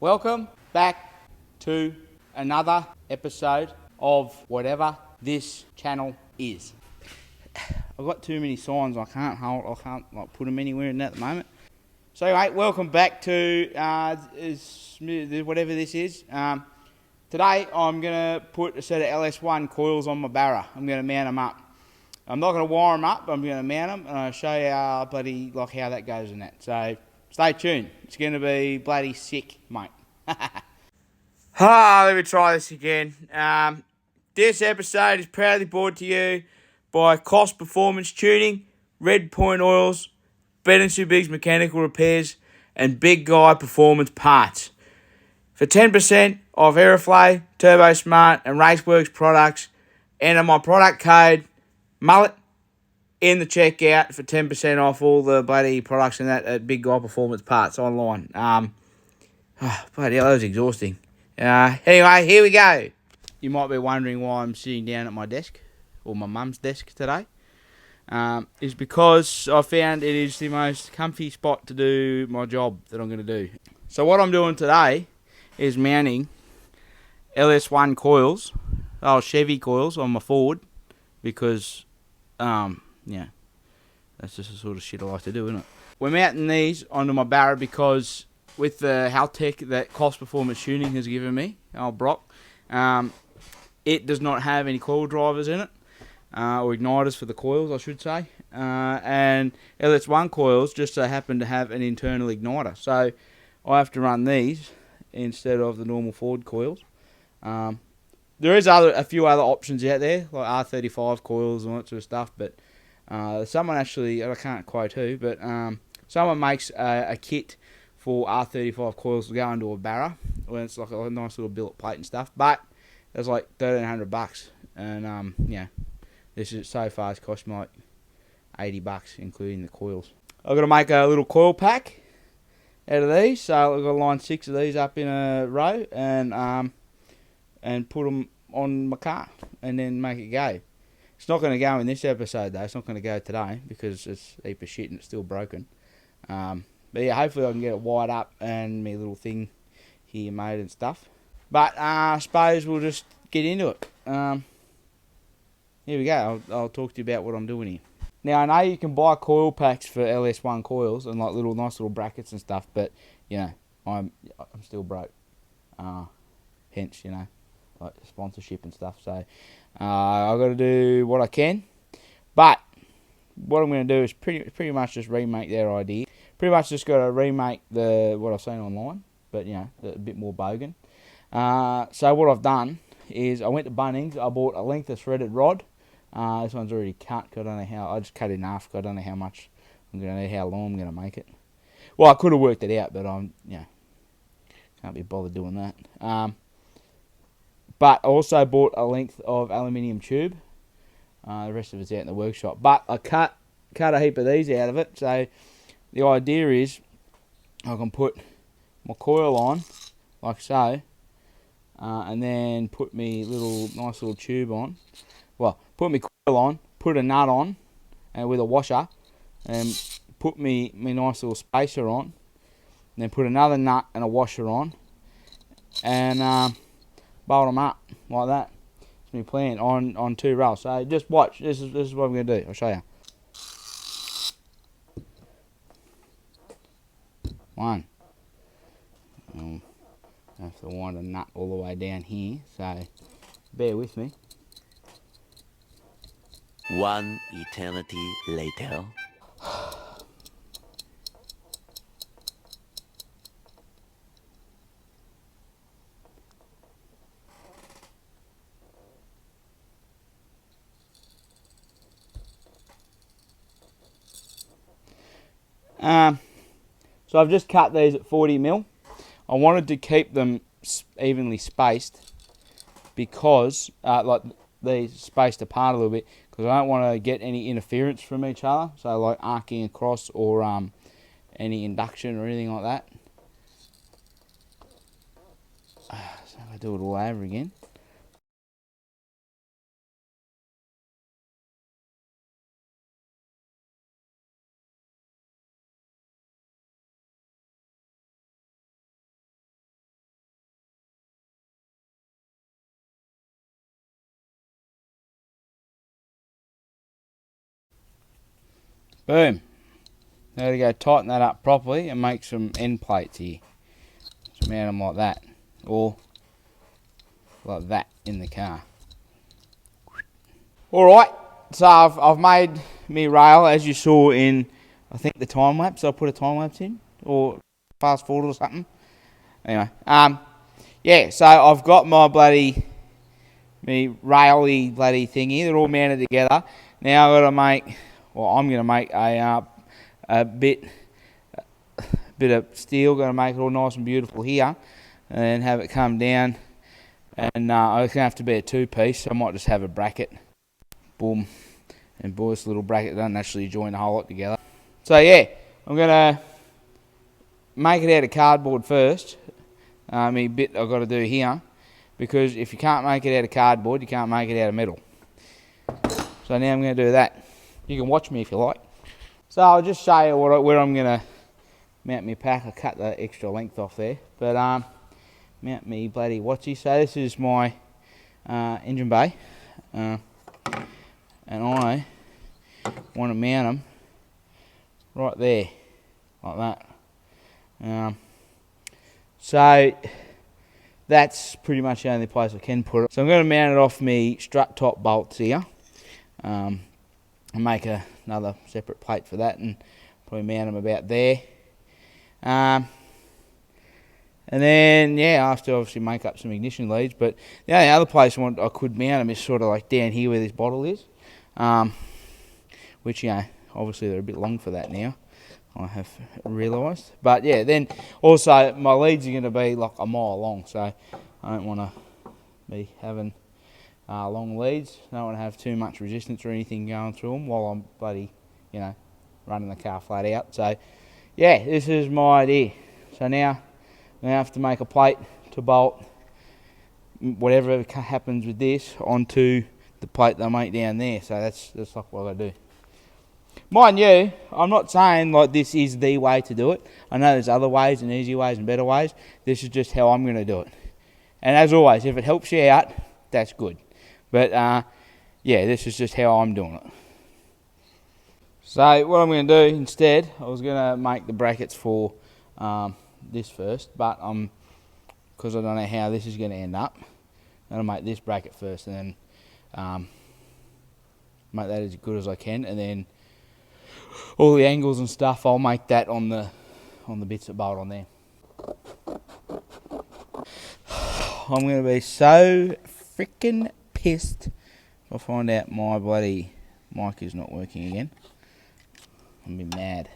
Welcome back to another episode of whatever this channel is. I've got too many signs I can't put them anywhere in at the moment. So anyway, welcome back to whatever this is. Today I'm going to put a set of LS1 coils on my Barra. I'm going to mount them up. I'm not going to wire them up, but I'm going to mount them and I'll show you how that goes in that. So stay tuned. It's going to be bloody sick, mate. Let me try this again. This episode is proudly brought to you by Coffs Performance Tuning, Redpoint Oils, Ben & Sue Biggs Mechanical Repairs, and Bigguy Performance Parts. For 10% off Aeroflow, Turbo Smart, and Raceworks products, enter my product code MULLET in the checkout for 10% off all the bloody products in that at Bigguy Performance Parts online. Bloody hell, that was exhausting. Anyway, here we go. You might be wondering why I'm sitting down at my desk, or my mum's desk today. Is because I found it is the most comfy spot to do my job that I'm going to do. So what I'm doing today is mounting LS1 coils, Chevy coils on my Ford, because, that's just the sort of shit I like to do, isn't it? We're mounting these onto my Barra because with the haltech that Coffs Performance Tuning has given me, Brock, it does not have any coil drivers in it. Or igniters for the coils, I should say. And LS1 coils just so happen to have an internal igniter. So I have to run these instead of the normal Ford coils. There is a few other options out there, like R35 coils and all that sort of stuff, but someone actually, I can't quote who, but someone makes a kit for R35 coils to go into a Barra, when it's like a nice little billet plate and stuff, but it's like $1,300, and this is so far it's cost me like $80, including the coils. I've got to make a little coil pack out of these, so I've got to line 6 of these up in a row and put them on my car and then make it go. It's not going to go in this episode though. It's not going to go today because it's a heap of shit and it's still broken. But yeah, hopefully I can get it wired up and my little thing here made and stuff. But I suppose we'll just get into it. Here we go. I'll talk to you about what I'm doing here. Now I know you can buy coil packs for LS1 coils and like nice little brackets and stuff, but I'm still broke. Hence like sponsorship and stuff. So I've got to do what I can. But what I'm going to do is pretty much just remake their idea. Pretty much just got to remake what I've seen online, but a bit more bogan. So what I've done is I went to Bunnings. I bought a length of threaded rod. This one's already cut. I don't know how. I just cut it in half. I don't know how much I'm going to need, how long I'm going to make it. Well, I could have worked it out, but I'm can't be bothered doing that. But I also bought a length of aluminium tube. The rest of it's out in the workshop. But I cut a heap of these out of it. So the idea is I can put my coil on like so, and then put me nice little tube on. Well, put my coil on, put a nut on, and with a washer, and put me nice little spacer on, and then put another nut and a washer on, and bolt them up like that. It's my plan on 2 rails. So just watch. This is what I'm going to do. I'll show you. 1. I have to wind a nut all the way down here, so bear with me. 1 eternity later. So I've just cut these at 40mm. I wanted to keep them evenly spaced because, like these spaced apart a little bit, because I don't want to get any interference from each other. So like arcing across or any induction or anything like that. So I do it all over again. Boom. Now to go tighten that up properly and make some end plates here. Just mount them like that, or like that in the car. Alright, so I've made me rail as you saw in, I think, the time lapse. I put a time lapse in, or fast forward or something. Anyway, yeah, so I've got my me raily bloody thing here. They're all mounted together. Now I've got to make, well, I'm going to make a bit of steel. Going to make it all nice and beautiful here, and then have it come down. And it's going to have to be a two-piece, so I might just have a bracket. Boom. And boy, this little bracket doesn't actually join the whole lot together. So yeah, I'm going to make it out of cardboard first. A bit I've got to do here, because if you can't make it out of cardboard, you can't make it out of metal. So now I'm going to do that. You can watch me if you like. So I'll just show you where I'm going to mount my pack. I cut the extra length off there, but mount me bloody watchy. So this is my engine bay, and I want to mount them right there, like that. So that's pretty much the only place I can put it. So I'm going to mount it off me strut top bolts here, and make another separate plate for that, and probably mount them about there. And then, yeah, I have to obviously make up some ignition leads, but the only other place I could mount them is sort of like down here where this bottle is, which, you know, obviously they're a bit long for that now, I have realised. But yeah, then also my leads are going to be like a mile long, so I don't want to be having long leads. I don't want to have too much resistance or anything going through them while I'm bloody, you know, running the car flat out. So yeah, this is my idea. So now I'm going to have to make a plate to bolt whatever happens with this onto the plate they make down there. So that's like what I do. Mind you, I'm not saying like this is the way to do it. I know there's other ways and easier ways and better ways. This is just how I'm going to do it. And as always, if it helps you out, that's good. But yeah, this is just how I'm doing it. So what I'm going to do instead, I was going to make the brackets for this first, but because I don't know how this is going to end up, I'm going to make this bracket first, and then make that as good as I can, and then all the angles and stuff, I'll make that on the bits that bolt on there. I'm going to be so freaking pissed if I find out my bloody mic is not working again. I'm going to be mad.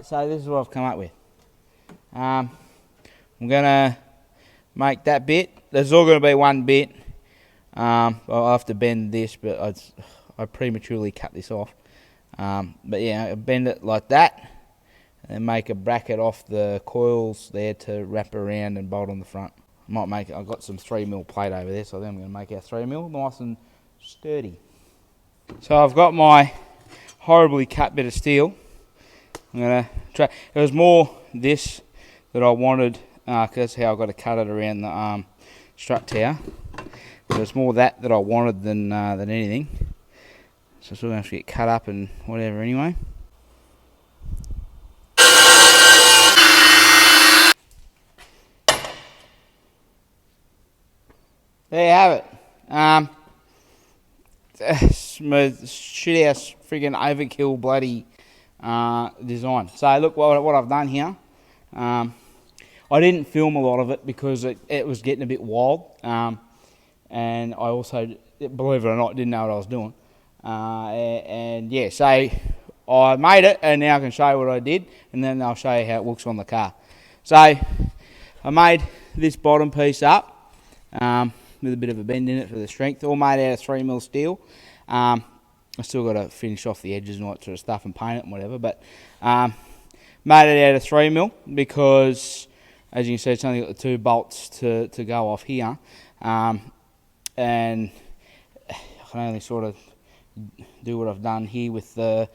So this is what I've come up with. I'm going to make that bit. There's all going to be one bit. I'll have to bend this, but I prematurely cut this off. But yeah, I bend it like that, and then make a bracket off the coils there to wrap around and bolt on the front. I might make it. I've got some 3mm plate over there, so then I'm going to make our 3mm nice and sturdy. So I've got my horribly cut bit of steel. I'm going to try. It was more this that I wanted, because that's how I got to cut it around the strut tower. So it's more that I wanted than anything. So it's all going to have to get cut up and whatever anyway. There you have it. Smooth shit ass friggin' overkill bloody design. So look what I've done here. I didn't film a lot of it because it was getting a bit wild, and I also, believe it or not, didn't know what I was doing. And yeah, so I made it, and now I can show you what I did, and then I'll show you how it looks on the car. So I made this bottom piece up with a bit of a bend in it for the strength, all made out of 3mm steel. I still got to finish off the edges and all that sort of stuff and paint it and whatever, but made it out of 3mm because, as you can see, it's only got the 2 bolts to go off here, and I can only sort of do what I've done here with the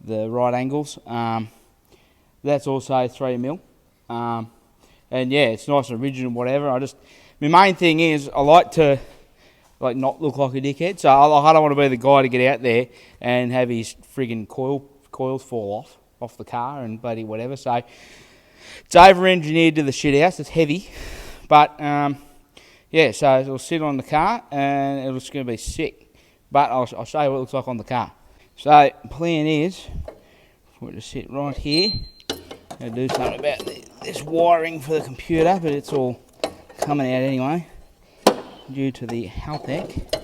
right angles. The That's also 3mm. And yeah, it's nice and rigid and whatever. My main thing is I like to not look like a dickhead. So I don't want to be the guy to get out there and have his friggin' coils fall off the car and bloody whatever. So it's over-engineered to the shit house. It's heavy, but yeah. So it'll sit on the car and it's going to be sick. But I'll show you what it looks like on the car. So plan is for it to sit right here. I'm going to do something about this wiring for the computer, but it's all coming out anyway due to the haltech.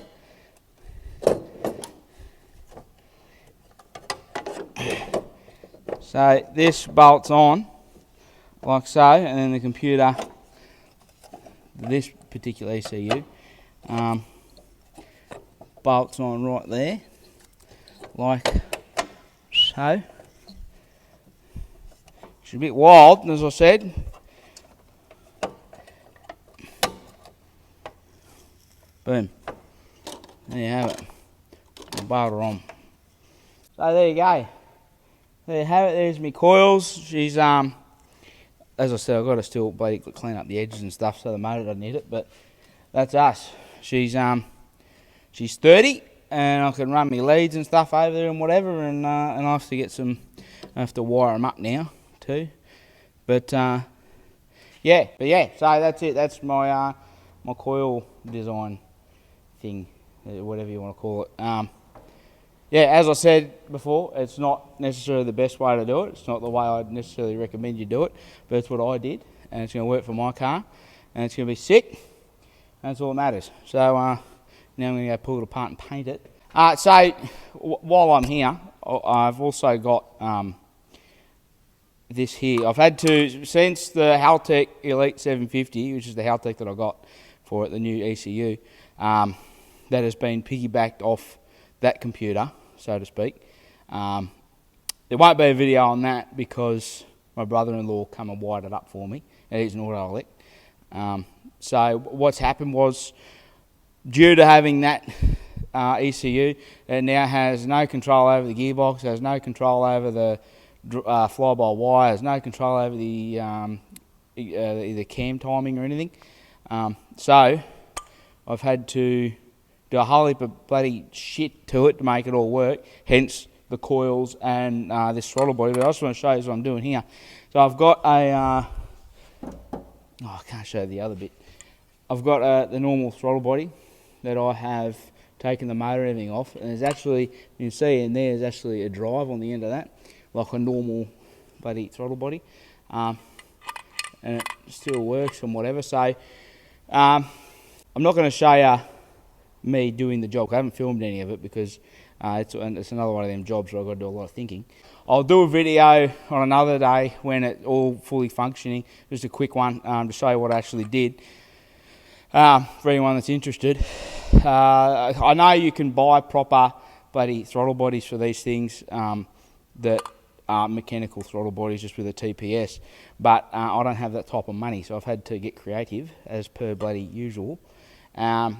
So this bolts on like so, and then the computer, this particular ECU, bolts on right there like so. It's a bit wild, as I said. Boom. There you have it. Barra on. So there you go. There you have it. There's my coils. She's as I said, I've got to still basically clean up the edges and stuff so the motor doesn't hit it, but that's us. She's 30 and I can run my leads and stuff over there and whatever, and I have to get some, I have to wire them up now too. But yeah, so that's it. That's my my coil design thing, whatever you want to call it. Yeah, as I said before, it's not necessarily the best way to do it. It's not the way I'd necessarily recommend you do it, but it's what I did, and it's going to work for my car, and it's going to be sick. That's all that matters. So now I'm going to go pull it apart and paint it. So while I'm here, I've also got this here. I've had to, since the haltech Elite 750, which is the haltech that I got for it, the new ECU, that has been piggybacked off that computer, so to speak. There won't be a video on that because my brother-in-law come and wired it up for me, and he's an auto elect. So what's happened was, due to having that ECU, it now has no control over the gearbox, has no control over the fly-by-wire, has no control over the either cam timing or anything. So I've had to do a whole heap of bloody shit to it to make it all work, hence the coils and this throttle body. But I just want to show you what I'm doing here. So I've got a, I can't show you the other bit. I've got the normal throttle body that I have taken the motor and everything off, and there's actually, you can see in there, there's actually a drive on the end of that, like a normal bloody throttle body, and it still works and whatever. So I'm not going to show you me doing the job. I haven't filmed any of it because it's another one of them jobs where I've got to do a lot of thinking. I'll do a video on another day when it's all fully functioning, just a quick one to show you what I actually did. For anyone that's interested, I know you can buy proper bloody throttle bodies for these things that are mechanical throttle bodies just with a TPS, but I don't have that type of money, so I've had to get creative as per bloody usual. And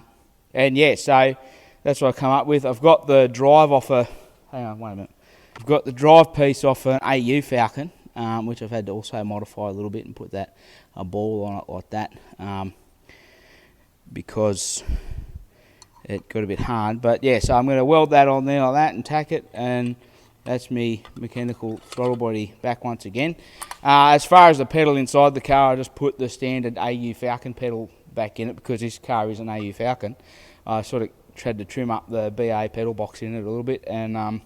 yeah, so that's what I come up with. I've got the drive off a, hang on, wait a minute. I've got the drive piece off an AU Falcon, which I've had to also modify a little bit and put that a ball on it like that, because it got a bit hard. But yeah, so I'm going to weld that on there like that and tack it, and that's me mechanical throttle body back once again. As far as the pedal inside the car, I just put the standard AU Falcon pedal back in it because this car is an AU Falcon. I sort of tried to trim up the BA pedal box in it a little bit, and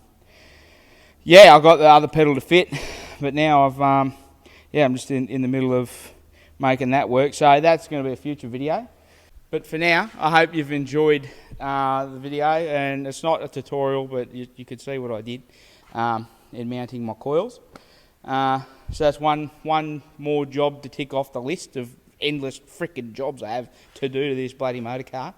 yeah, I got the other pedal to fit, but now I've yeah, I'm just in the middle of making that work, so that's going to be a future video. But for now, I hope you've enjoyed the video, and it's not a tutorial, but you could see what I did in mounting my coils. So that's one more job to tick off the list of endless frickin' jobs I have to do to this bloody motor car.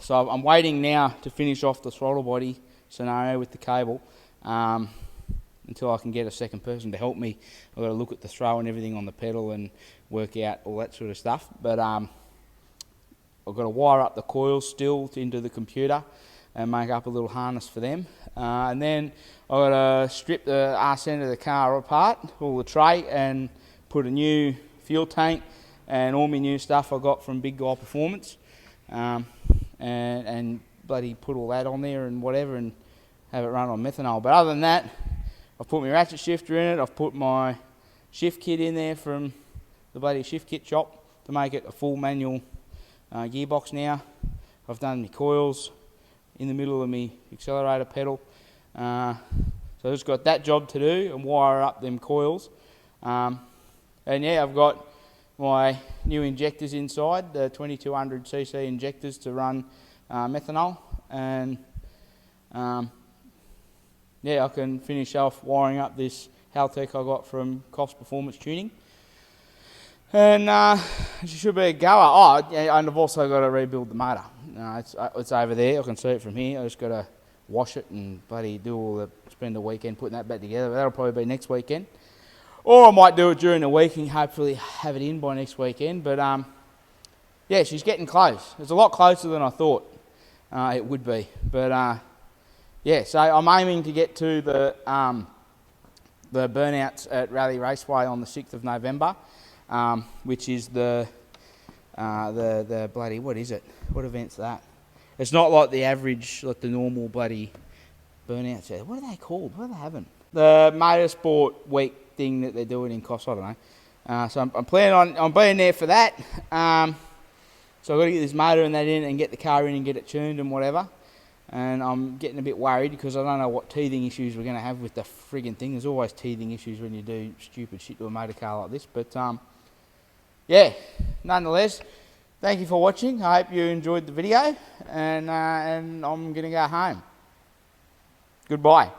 So I'm waiting now to finish off the throttle body scenario with the cable until I can get a second person to help me. I've got to look at the throw and everything on the pedal and work out all that sort of stuff. But I've got to wire up the coils still into the computer. and make up a little harness for them. And then I got to strip the arse end of the car apart, all the tray, and put a new fuel tank and all my new stuff I got from Bigguy Performance, and bloody put all that on there and whatever, and have it run on methanol. But other than that, I've put my ratchet shifter in it. I've put my shift kit in there from the bloody shift kit shop to make it a full manual gearbox now. I've done my coils in the middle of my accelerator pedal. So I've just got that job to do and wire up them coils. And yeah, I've got my new injectors inside, the 2200cc injectors to run methanol. And yeah, I can finish off wiring up this haltech I got from Coffs Performance Tuning. And it should be a goer. Oh, yeah, and I've also got to rebuild the motor. It's over there. I can see it from here. I just got to wash it and bloody spend the weekend putting that back together. That'll probably be next weekend. Or I might do it during the week and hopefully have it in by next weekend. But yeah, she's getting close. It's a lot closer than I thought it would be. But yeah, so I'm aiming to get to the burnouts at Rally Raceway on the 6th of November, which is the bloody, what is it? What event's that? It's not like the average, like the normal bloody burnouts. What are they called? What are they having? The motorsport week thing that they're doing in Coffs, I don't know. So I'm planning on being there for that. So I've got to get this motor and that in and get the car in and get it tuned and whatever. And I'm getting a bit worried because I don't know what teething issues we're going to have with the friggin' thing. There's always teething issues when you do stupid shit to a motor car like this. But yeah, nonetheless, thank you for watching. I hope you enjoyed the video, and I'm going to go home. Goodbye.